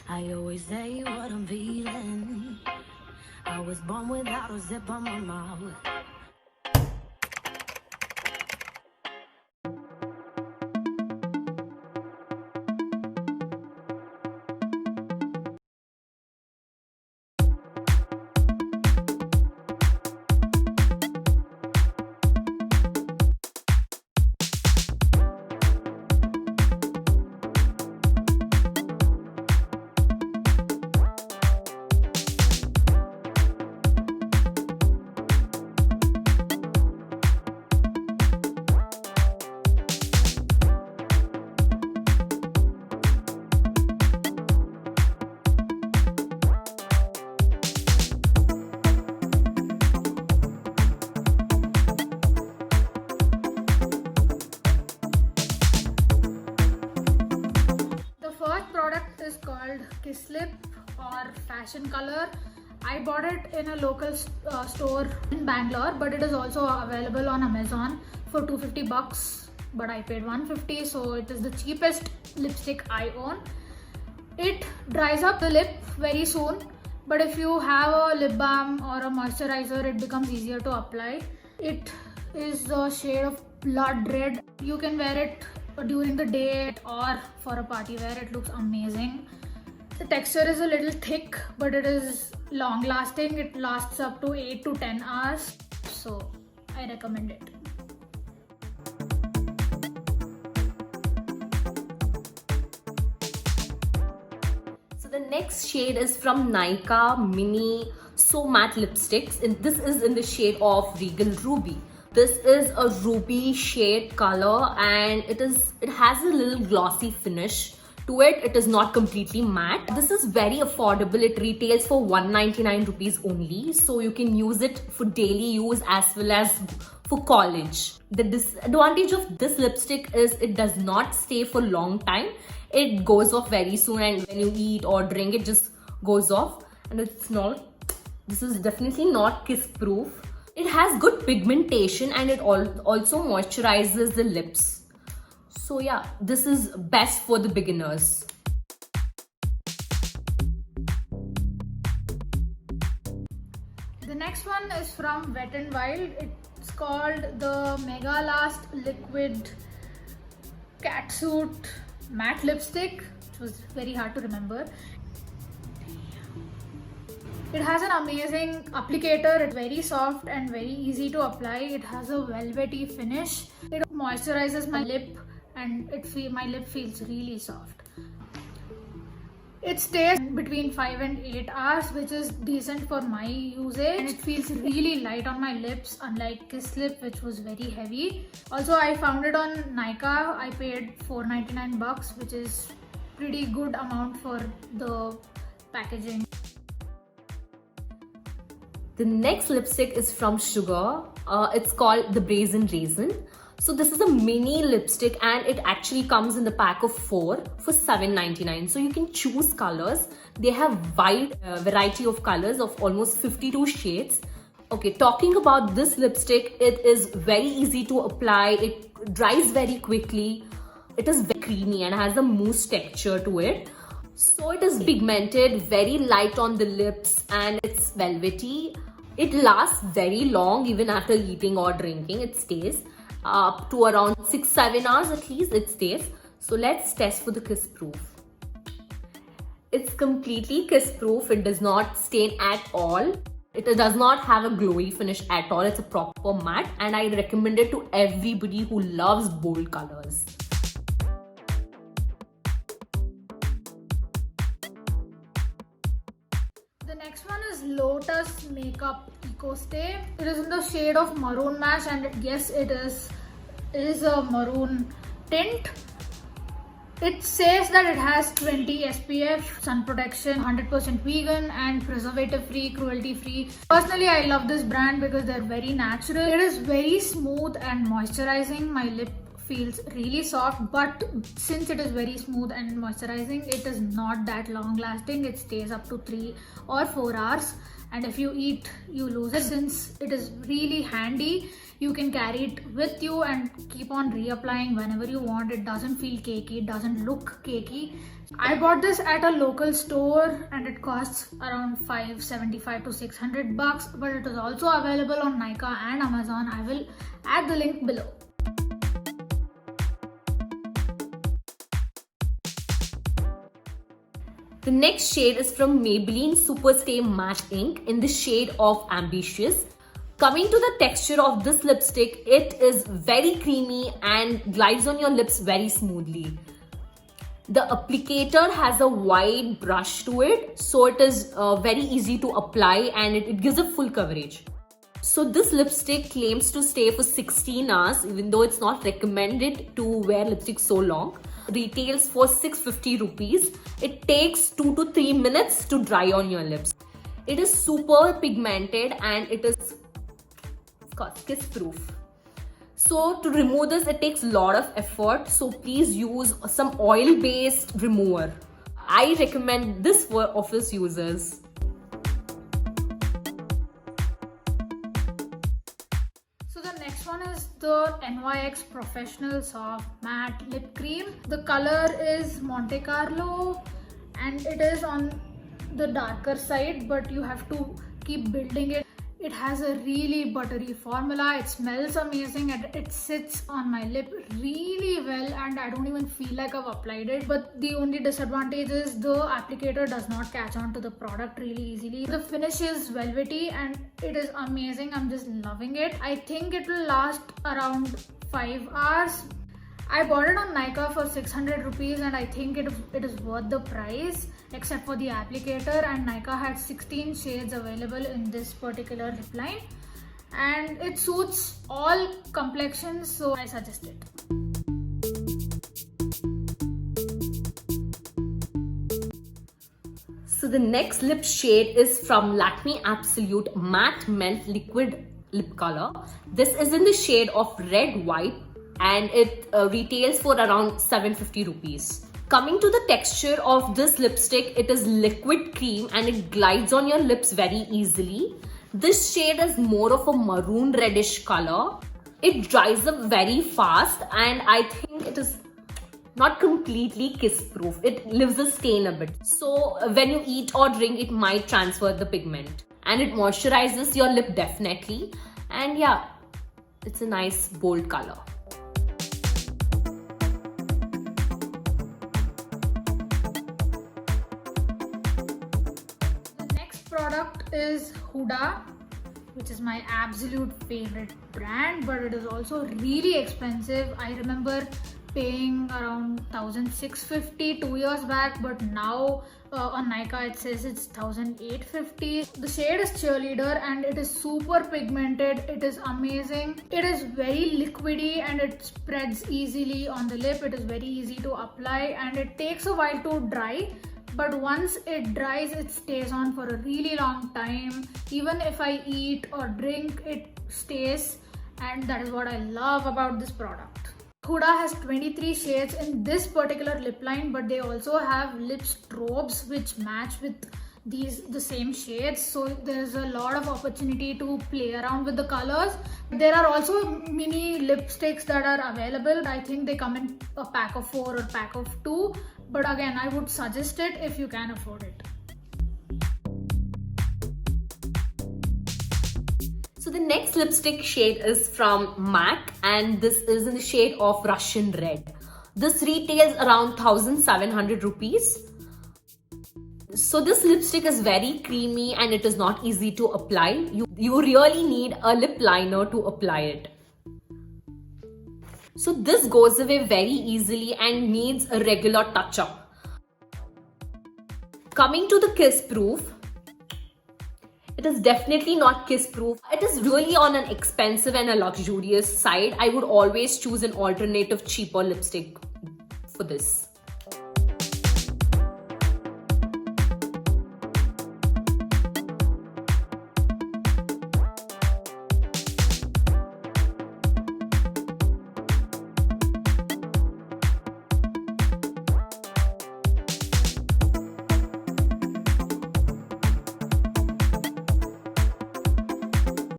I always say what I'm feeling. I was born without a zip on my mouth. The first product is called Kislip or Fashion Color. I bought it in a local store in Bangalore, but it is also available on Amazon for 250 bucks, but I paid 150, so it is the cheapest lipstick I own. It dries up the lip very soon, but if you have a lip balm or a moisturizer, it becomes easier to apply. It is the shade of blood red. You can wear it during the day or for a party wear. It looks amazing. The texture is a little thick, but it is long lasting. It lasts up to 8 to 10 hours, so I recommend it. So the next shade is from Nykaa Mini So Matte Lipsticks, and this is in the shade of Regal Ruby. This is a ruby shade color, and it has a little glossy finish to it. It is not completely matte. This is very affordable. It retails for 199 rupees only, so you can use it for daily use as well as for college. The disadvantage of this lipstick is it does not stay for a long time. It goes off very soon, and when you eat or drink, it just goes off, and this is definitely not kiss proof. It has good pigmentation, and it also moisturizes the lips. So yeah, this is best for the beginners. The next one is from Wet n Wild. It's called the Mega Last Liquid Catsuit Matte Lipstick, which was very hard to remember. It has an amazing applicator. It's very soft and very easy to apply. It has a velvety finish. It moisturizes my lip, and my lip feels really soft. It stays between 5 and 8 hours, which is decent for my usage, and it feels really light on my lips, unlike Kislip, which was very heavy. Also, I found it on Nykaa. I paid $4.99 bucks, which is pretty good amount for the packaging. The next lipstick is from Sugar. It's called the Brazen Raisin. So this is a mini lipstick, and it actually comes in the pack of 4 for $7.99. So you can choose colors. They have wide variety of colors of almost 52 shades. Okay, talking about this lipstick, it is very easy to apply. It dries very quickly. It is very creamy and has a mousse texture to it. So it is pigmented, very light on the lips, and it's velvety. It lasts very long, even after eating or drinking. It stays up to around 6-7 hours at least. It stays. So let's test for the kiss proof. It's completely kiss proof. It does not stain at all. It does not have a glowy finish at all. It's a proper matte, and I recommend it to everybody who loves bold colors. The next one is Lotus Makeup Eco Stay. It is in the shade of Maroon Mash, and yes, it is a maroon tint. It says that it has 20 SPF, sun protection, 100% vegan, and preservative free, cruelty free. Personally, I love this brand because they're very natural. It is very smooth and moisturizing. My lip feels really soft, but since it is very smooth and moisturizing, it is not that long lasting. It stays up to 3 or 4 hours, and if you eat, you lose it. Since it is really handy, you can carry it with you and keep on reapplying whenever you want. It doesn't feel cakey, it doesn't look cakey. I bought this at a local store and it costs around $575 to $600, but it is also available on Nykaa and Amazon. I will add the link below. The next shade is from Maybelline Superstay Matte Ink in the shade of Ambitious. Coming to the texture of this lipstick, it is very creamy and glides on your lips very smoothly. The applicator has a wide brush to it, so it is very easy to apply and it gives a full coverage. So this lipstick claims to stay for 16 hours, even though it's not recommended to wear lipstick so long. Retails for 650 rupees. It takes 2 to 3 minutes to dry on your lips. It is super pigmented and it is, of course, kiss proof. So to remove this, it takes a lot of effort. So please use some oil-based remover. I recommend this for office users. So the next one is the NYX Professional Soft Matte Lip Cream. The color is Monte Carlo and it is on the darker side, but you have to keep building it. It has a really buttery formula, it smells amazing and it sits on my lip really well, and I don't even feel like I've applied it. But the only disadvantage is the applicator does not catch on to the product really easily. The finish is velvety and it is amazing. I'm just loving it. I think it will last around 5 hours. I bought it on Nykaa for 600 rupees and I think it is worth the price, except for the applicator, and Nykaa had 16 shades available in this particular lip line and it suits all complexions, so I suggest it. So the next lip shade is from Lakme Absolute Matte Melt Liquid Lip Color. This is in the shade of Red White and it retails for around 750 rupees. Coming to the texture of this lipstick, it is liquid cream and it glides on your lips very easily. This shade is more of a maroon reddish color. It dries up very fast and I think it is not completely kiss proof. It leaves a stain a bit. So when you eat or drink, it might transfer the pigment. And it moisturizes your lip definitely. And yeah, it's a nice bold color. Product is Huda, which is my absolute favorite brand, but it is also really expensive. I remember paying around 1,650 2 years back, but now on Nykaa it says it's 1,850. The shade is Cheerleader and it is super pigmented. It is amazing. It is very liquidy and it spreads easily on the lip. It is very easy to apply and it takes a while to dry. But once it dries, it stays on for a really long time. Even if I eat or drink, it stays, and that is what I love about this product. Huda has 23 shades in this particular lip line, but they also have lip strobes which match with the same shades, so there's a lot of opportunity to play around with the colors. There are also mini lipsticks that are available. I think they come in a pack of 4 or pack of 2, but again, I would suggest it if you can afford it. So the next lipstick shade is from MAC and this is in the shade of Russian Red. This retails around 1,700 rupees. So this lipstick is very creamy and it is not easy to apply. You really need a lip liner to apply it. So this goes away very easily and needs a regular touch-up. Coming to the kiss proof, it is definitely not kiss proof. It is really on an expensive and a luxurious side. I would always choose an alternative cheaper lipstick for this.